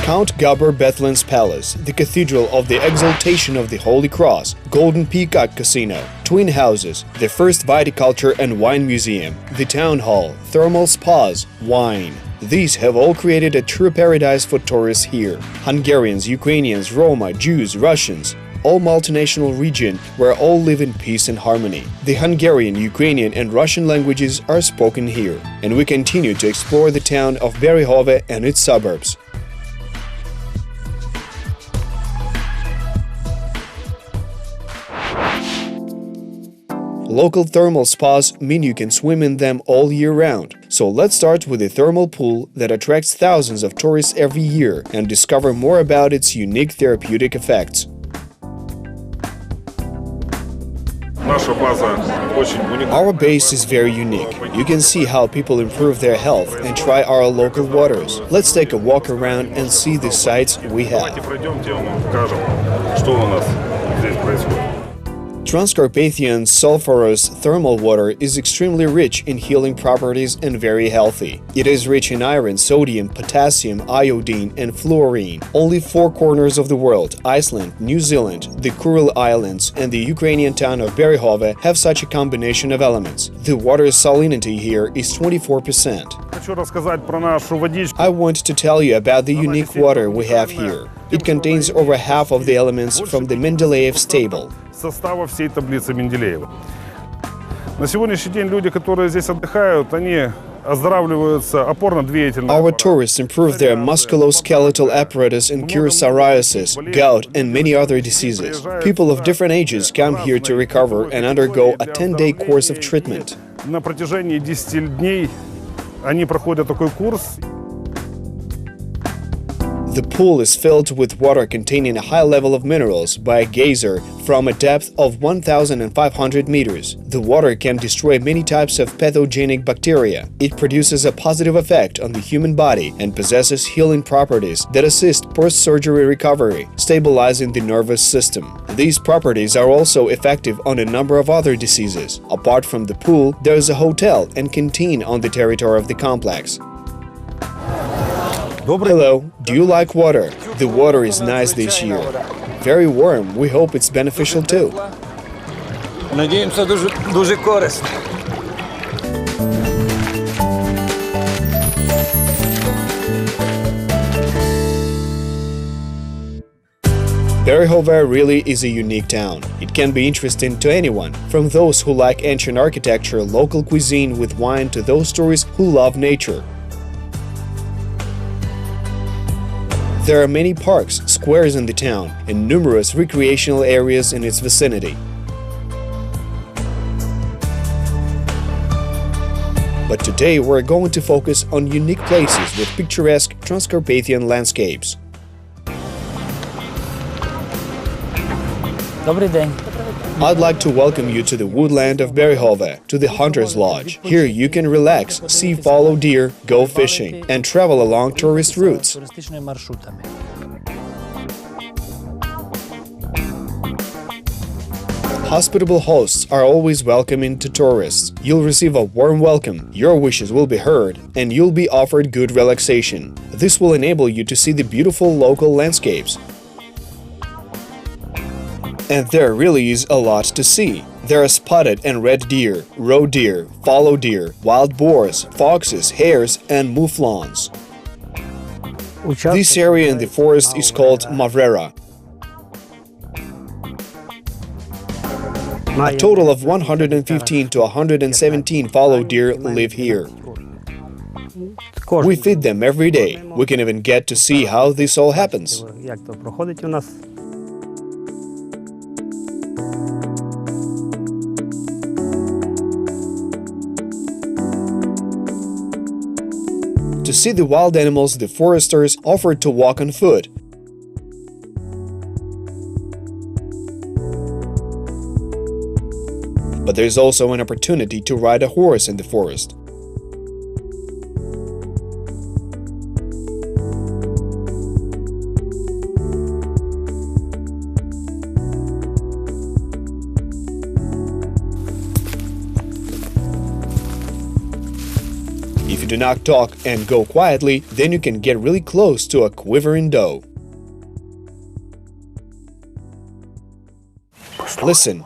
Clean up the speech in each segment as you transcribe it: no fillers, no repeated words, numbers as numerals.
Count Gabor Bethlen's palace, the Cathedral of the Exaltation of the Holy Cross, Golden Peacock Casino, Twin Houses, the first Viticulture and Wine Museum, the Town Hall, thermal spas, wine. These have all created a true paradise for tourists here. Hungarians, Ukrainians, Roma, Jews, Russians, all multinational region where all live in peace and harmony. The Hungarian, Ukrainian and Russian languages are spoken here, and we continue to explore the town of Berehove and its suburbs. Local thermal spas mean you can swim in them all year round. So let's start with the thermal pool that attracts thousands of tourists every year and discover more about its unique therapeutic effects. Our base is very unique. You can see how people improve their health and try our local waters. Let's take a walk around and see the sights we have. Transcarpathian sulfurous thermal water is extremely rich in healing properties and very healthy. It is rich in iron, sodium, potassium, iodine and fluorine. Only 4 corners of the world, Iceland, New Zealand, the Kuril Islands and the Ukrainian town of Berehove have such a combination of elements. The water's salinity here is 24%. I want to tell you about the unique water we have here. It contains over half of the elements from the Mendeleev's table. Состава всей таблицы Менделеева. На сегодняшний день люди, которые здесь отдыхают, они оздоравливаются опорно-двигательной. Our tourists improve their musculoskeletal apparatus and cure psoriasis, gout and many other diseases. People of different ages come here to recover and undergo a 10-day course of treatment. На протяжении 10 дней они проходят такой курс. The pool is filled with water containing a high level of minerals by a geyser from a depth of 1,500 meters. The water can destroy many types of pathogenic bacteria. It produces a positive effect on the human body and possesses healing properties that assist post-surgery recovery, stabilizing the nervous system. These properties are also effective on a number of other diseases. Apart from the pool, there is a hotel and canteen on the territory of the complex. Hello, do you like water? The water is nice this year. Very warm, we hope it's beneficial too. Надіємося, дуже корисно. Berehove really is a unique town. It can be interesting to anyone, from those who like ancient architecture, local cuisine with wine to those tourists who love nature. There are many parks, squares in the town, and numerous recreational areas in its vicinity. But today we're going to focus on unique places with picturesque Transcarpathian landscapes. Добрий день. I'd like to welcome you to the woodland of Berehove, to the Hunter's Lodge. Here you can relax, see fallow deer, go fishing, and travel along tourist routes. Hospitable hosts are always welcoming to tourists. You'll receive a warm welcome, your wishes will be heard, and you'll be offered good relaxation. This will enable you to see the beautiful local landscapes. And there really is a lot to see. There are spotted and red deer, roe deer, fallow deer, wild boars, foxes, hares, and mouflons. This area in the forest is called Mavrera. A total of 115 to 117 fallow deer live here. We feed them every day. We can even get to see how this all happens. To see the wild animals, the foresters offered to walk on foot. But there's also an opportunity to ride a horse in the forest. If you do not talk and go quietly, then you can get really close to a quivering dough. Listen.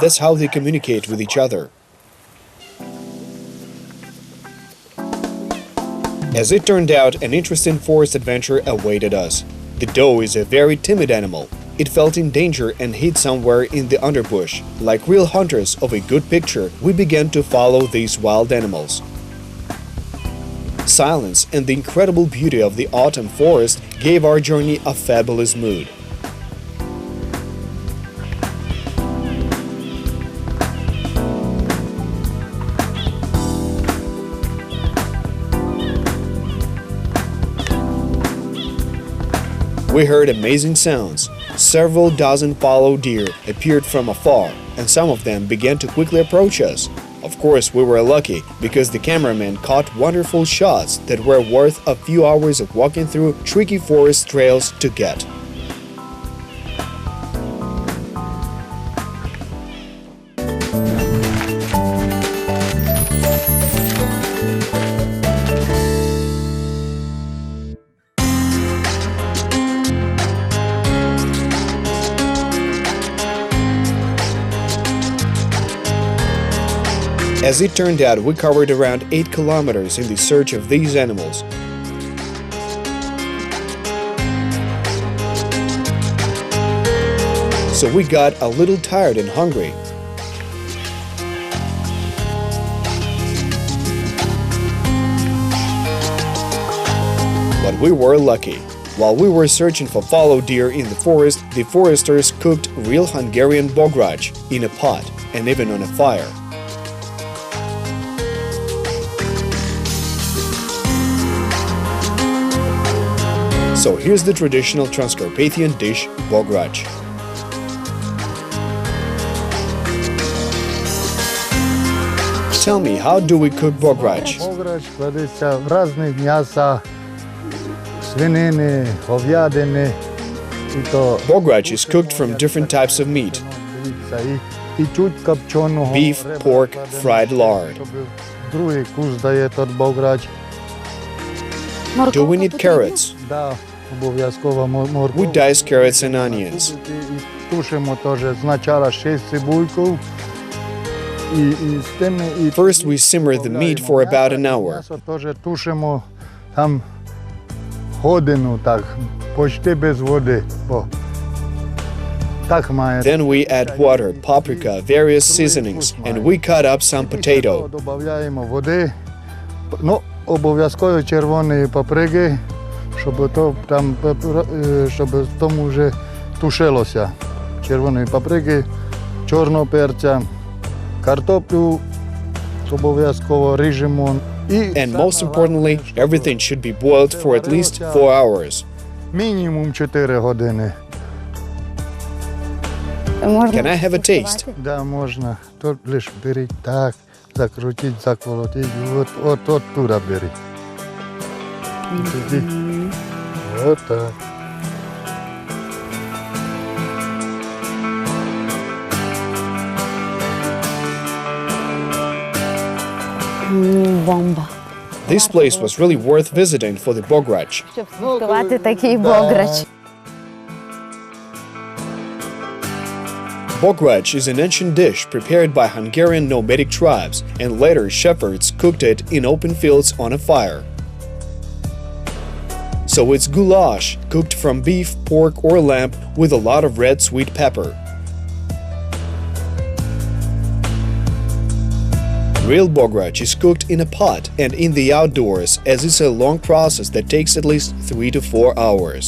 That's how they communicate with each other. As it turned out, an interesting forest adventure awaited us. The doe is a very timid animal. It felt in danger and hid somewhere in the underbush. Like real hunters of a good picture, we began to follow these wild animals. Silence and the incredible beauty of the autumn forest gave our journey a fabulous mood. We heard amazing sounds. Several dozen fallow deer appeared from afar, and some of them began to quickly approach us. Of course, we were lucky, because the cameraman caught wonderful shots that were worth a few hours of walking through tricky forest trails to get. As it turned out, we covered around 8 kilometers in the search of these animals. So we got a little tired and hungry. But we were lucky. While we were searching for fallow deer in the foresters cooked real Hungarian bograch in a pot and even on a fire. So here's the traditional Transcarpathian dish, bograch. Tell me, how do we cook bograch? Bograch кладеться в різні м'яса, свинини, говядини. Bograch is cooked from different types of meat: І чуть копченого. beef, pork, fried lard. Другий вкус дає тот бограч. Do we need carrots? Да, обов'язково морква. We dice carrots and onions. Тушимо теж спочатку 6 цибульків. First, we simmer the meat for about an hour. М'ясо теж тушимо там годину, так, почти без води. Так має. Then we add water, paprika, various seasonings, and we cut up some potato. Додаємо води. Ну, обов'язково червоної паприки, щоб то там, щоб в тому вже тушилося. Червоної паприки, чорного перця, картоплю обов'язково ріжемо. And most importantly, everything should be boiled for at least 4 hours. Мінімум 4 години. Can I have a taste? Да, можна. То лише беріть так, закрутіть, заколотіть, от туди беріть. От так. Бомба. This place was really worth visiting for the bograch. Щоб спілкувати такий бограч. Bograch is an ancient dish prepared by Hungarian nomadic tribes, and later shepherds cooked it in open fields on a fire. So it's goulash, cooked from beef, pork or lamb with a lot of red sweet pepper. Real bograch is cooked in a pot and in the outdoors, as it's a long process that takes at least 3 to 4 hours.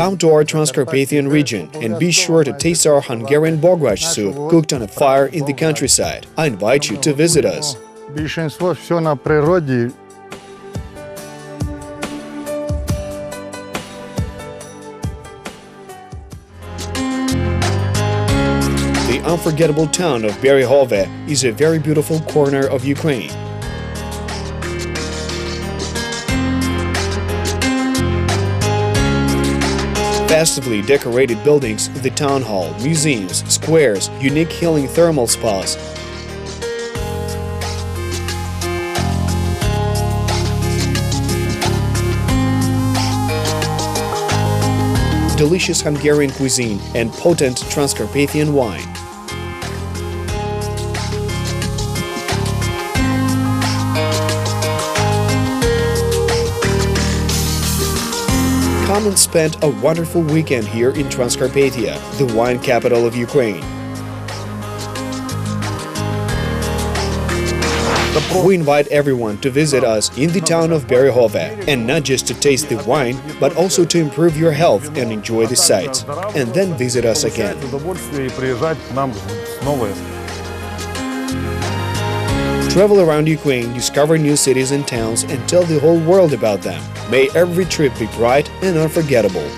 Come to our Transcarpathian region and be sure to taste our Hungarian bograch soup cooked on a fire in the countryside. I invite you to visit us. Більшість все на природі. The unforgettable town of Berehove is a very beautiful corner of Ukraine. Festively decorated buildings, the town hall, museums, squares, unique healing thermal spas. Delicious Hungarian cuisine and potent Transcarpathian wine. Come and spend a wonderful weekend here in Transcarpathia, the wine capital of Ukraine. We invite everyone to visit us in the town of Berehove, and not just to taste the wine, but also to improve your health and enjoy the sights, and then visit us again. Travel around Ukraine, discover new cities and towns, and tell the whole world about them. May every trip be bright and unforgettable.